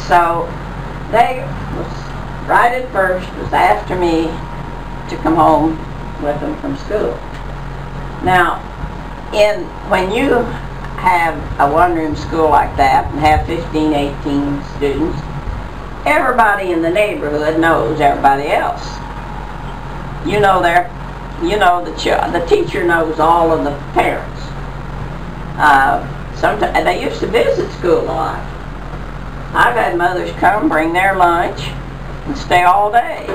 So they was right at first was after me to come home with them from school. Now, when you have a one-room school like that and have 15, 18 students, everybody in the neighborhood knows everybody else. The teacher knows all of the parents. Sometimes they used to visit school a lot. I've had mothers come, bring their lunch, and stay all day.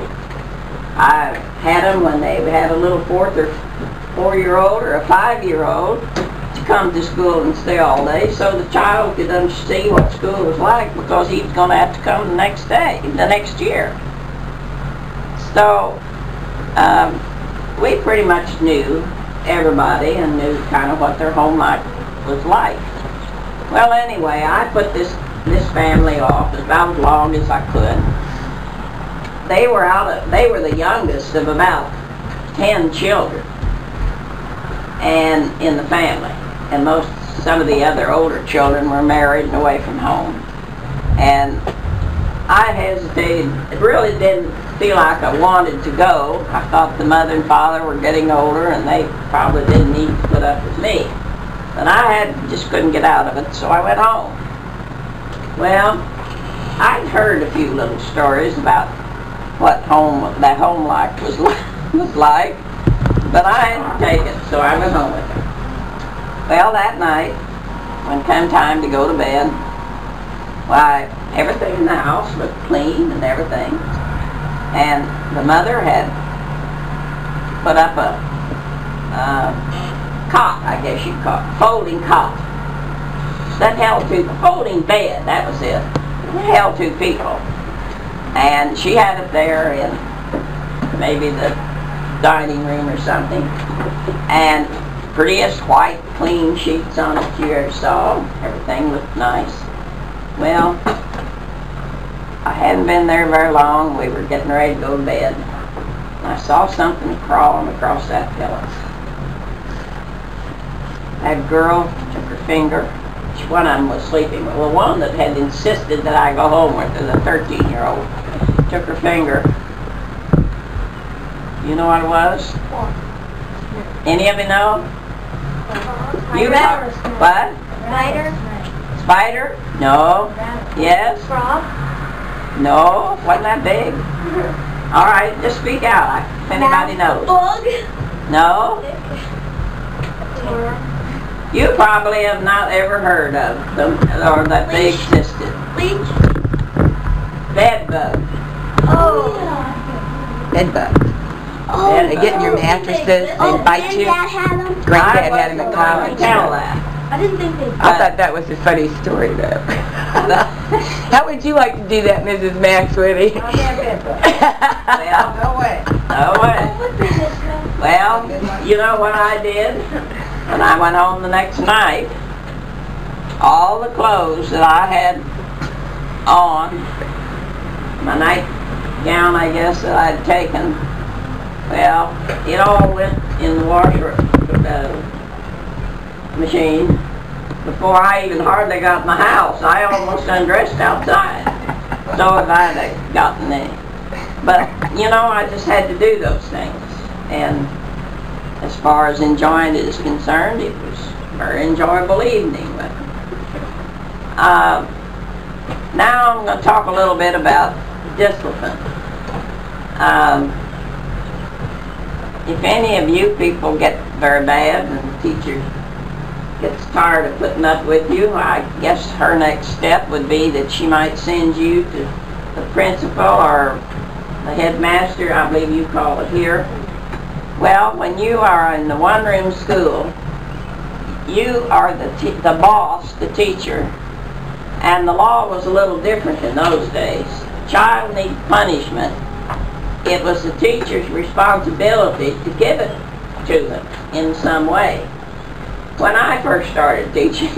I had them when they had a little 4-year-old or a 5-year-old to come to school and stay all day, so the child could see what school was like, because he was going to have to come the next year. So we pretty much knew everybody and knew kind of what their home life was like. Well, anyway, I put this family off about as long as I could. They were the youngest of about 10 children and in the family, and some of the other older children were married and away from home. And I hesitated. It really didn't feel like I wanted to go. I thought the mother and father were getting older and they probably didn't need to put up with me. But I just couldn't get out of it, so I went home. Well, I'd heard a few little stories about what that home life was like, but I hadn't taken it, so I went home with her. Well, that night, when it came time to go to bed, why, everything in the house looked clean and everything, and the mother had put up a cot, I guess you'd call it, folding cot. That held folding bed, that was it. It held 2 people. And she had it there in maybe the dining room or something. And prettiest white, clean sheets on it you ever saw. Everything looked nice. Well, I hadn't been there very long. We were getting ready to go to bed. And I saw something crawling across that pillow. That girl took her finger. One of them was sleeping. Well, one that had insisted that I go home with her, the 13-year-old, took her finger. You know what it was? Any of you know? You know? What? Spider? Spider? No. Yes? Frog? No, wasn't that big. All right, just speak out if anybody knows. Bug? No? You probably have not ever heard of them, or that they existed. Leech? Bed bug. Oh. Bed bug. Oh, They get in your mattresses, they bite you. Granddad had them? Granddad had them in college. Tell that. I didn't think they I thought that was a funny story, though. How would you like to do that, Mrs. Maxwitty? Well, No way. no way. Well, you know what I did? When I went home the next night, all the clothes that I had on, my nightgown, I guess, that I had taken, well, it all went in the washer machine before I even hardly got in the house. I almost undressed outside. So if I had gotten any. But, I just had to do those things. And as far as enjoying it is concerned, it was a very enjoyable evening. But now I'm going to talk a little bit about discipline. If any of you people get very bad and the teacher gets tired of putting up with you, I guess her next step would be that she might send you to the principal or the headmaster, I believe you call it here. Well, when you are in the one-room school, you are the boss, the teacher, and the law was a little different in those days. A child needed punishment. It was the teacher's responsibility to give it to them in some way. When I first started teaching,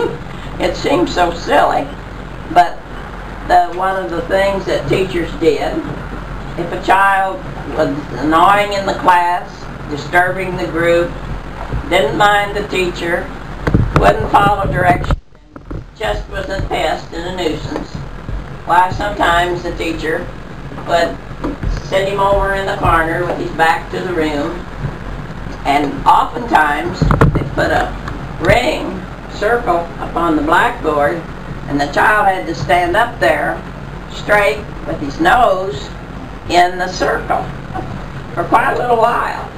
it seemed so silly, but one of the things that teachers did, if a child was annoying in the class, disturbing the group, didn't mind the teacher, wouldn't follow directions, just was a pest and a nuisance, why sometimes the teacher would sit him over in the corner with his back to the room, and oftentimes they put a ring circle up on the blackboard, and the child had to stand up there straight with his nose in the circle for quite a little while.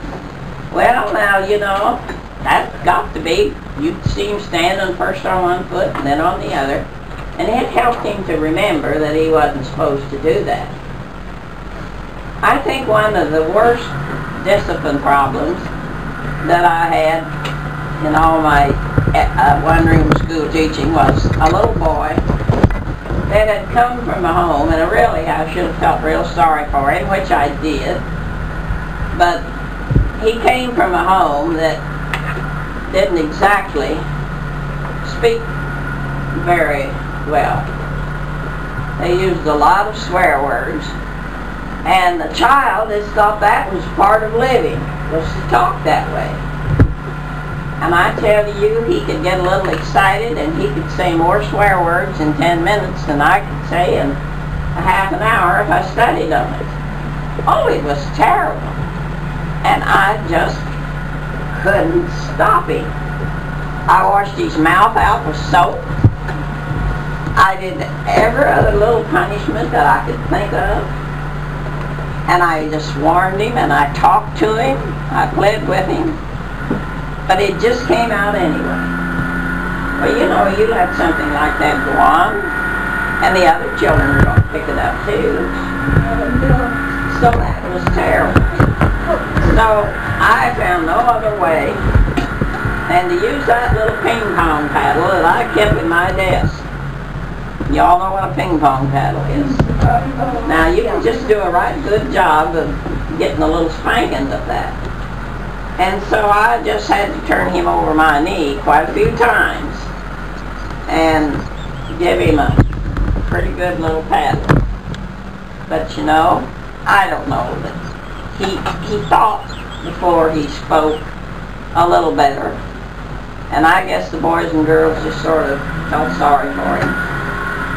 Well, now, you know, that's got to be, you'd see him standing first on one foot and then on the other, and it helped him to remember that he wasn't supposed to do that. I think one of the worst discipline problems that I had in all my one-room school teaching was a little boy that had come from a home, and really I should have felt real sorry for him, which I did, but he came from a home that didn't exactly speak very well. They used a lot of swear words, and the child just thought that was part of living, was to talk that way. And I tell you, he could get a little excited and he could say more swear words in 10 minutes than I could say in a half an hour if I studied on it. Oh, it was terrible. And I just couldn't stop him. I washed his mouth out with soap. I did every other little punishment that I could think of. And I just warned him and I talked to him. I pled with him. But it just came out anyway. Well, you know, you let something like that go on, and the other children are going to pick it up too. So that was terrible. So I found no other way than to use that little ping pong paddle that I kept in my desk. Y'all know what a ping pong paddle is. Now you can just do a right good job of getting a little spanking with that. And so I just had to turn him over my knee quite a few times and give him a pretty good little paddle. But you know, I don't know that he thought before he spoke a little better. And I guess the boys and girls just sort of felt sorry for him.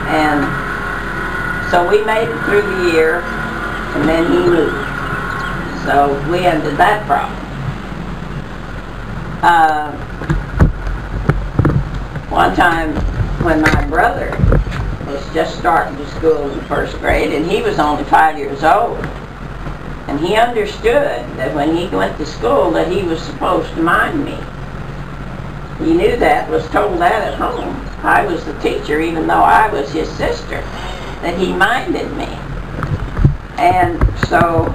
And so we made it through the year, and then he moved. So we ended that problem. One time when my brother was just starting to school in first grade, and he was only 5 years old, and he understood that when he went to school that he was supposed to mind me. He knew that, was told that at home. I was the teacher, even though I was his sister, that he minded me. And so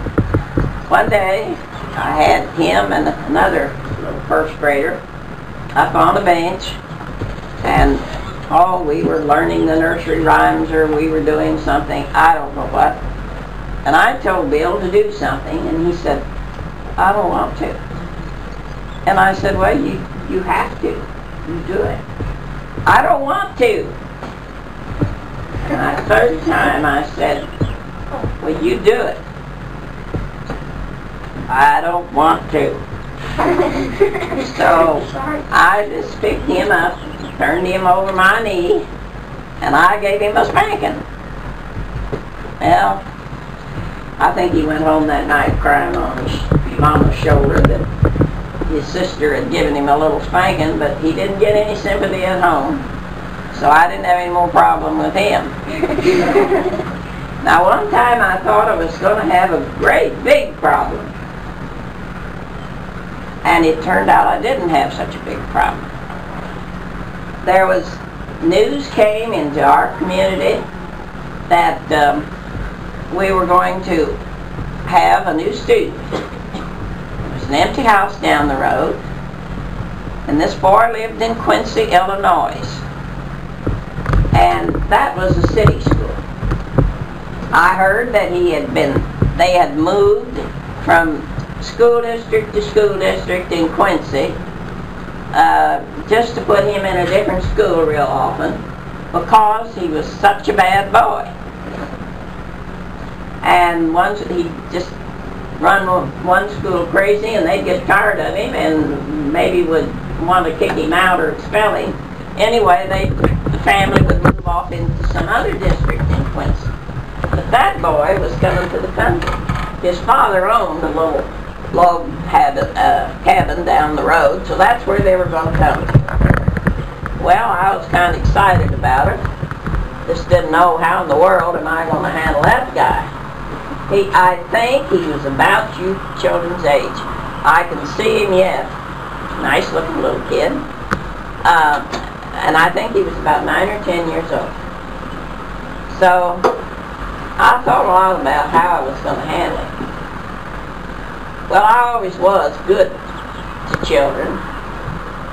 one day I had him and another little first grader up on a bench, and we were learning the nursery rhymes, or we were doing something, I don't know what. And I told Bill to do something, and he said, I don't want to. And I said, well, you have to. You do it. I don't want to. And the third time I said, well, you do it. I don't want to. So I just picked him up, turned him over my knee, and I gave him a spanking. Well, I think he went home that night crying on his mama's shoulder that his sister had given him a little spanking, but he didn't get any sympathy at home. So I didn't have any more problem with him. Now one time I thought I was going to have a great big problem. And it turned out I didn't have such a big problem. There was, news came into our community that we were going to have a new student. There was an empty house down the road, and this boy lived in Quincy, Illinois. And that was a city school. I heard that they had moved from school district to school district in Quincy, just to put him in a different school real often, because he was such a bad boy. And once he just run one school crazy, and they'd get tired of him and maybe would want to kick him out or expel him. Anyway, the family would move off into some other district in Quincy. But that boy was coming to the country. His father owned a little log cabin down the road, so that's where they were going to come. Well, I was kind of excited about it. Just didn't know how in the world am I going to handle that guy. I think he was about you children's age. I can see him yet. Nice looking little kid. And I think he was about 9 or 10 years old. So I thought a lot about how I was going to handle it. Well, I always was good to children.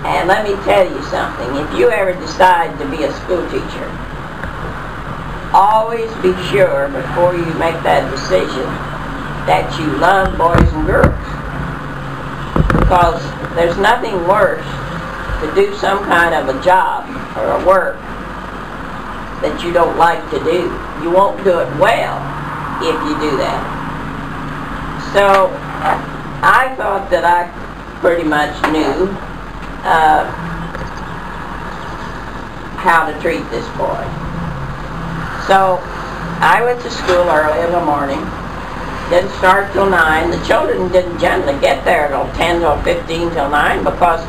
And let me tell you something. If you ever decide to be a school teacher, always be sure before you make that decision that you love boys and girls. Because there's nothing worse to do some kind of a job or a work that you don't like to do. You won't do it well if you do that. So I thought that I pretty much knew how to treat this boy. So I went to school early in the morning. Didn't start till 9. The children didn't generally get there till 10 till 15 till 9 because,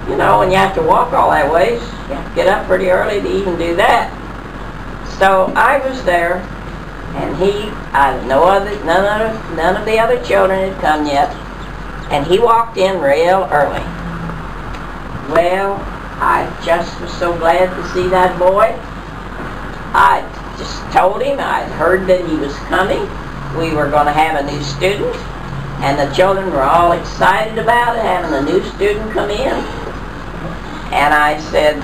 you know, when you have to walk all that ways, you have to get up pretty early to even do that. So I was there, and none of the other children had come yet, and he walked in real early. Well, I just was so glad to see that boy. I just told him I'd heard that he was coming. We were going to have a new student, and the children were all excited about it, having a new student come in. And I said,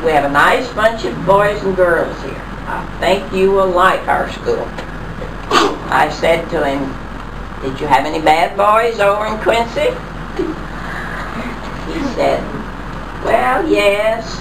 we have a nice bunch of boys and girls here. I think you will like our school. I said to him, did you have any bad boys over in Quincy? He said, well, yes.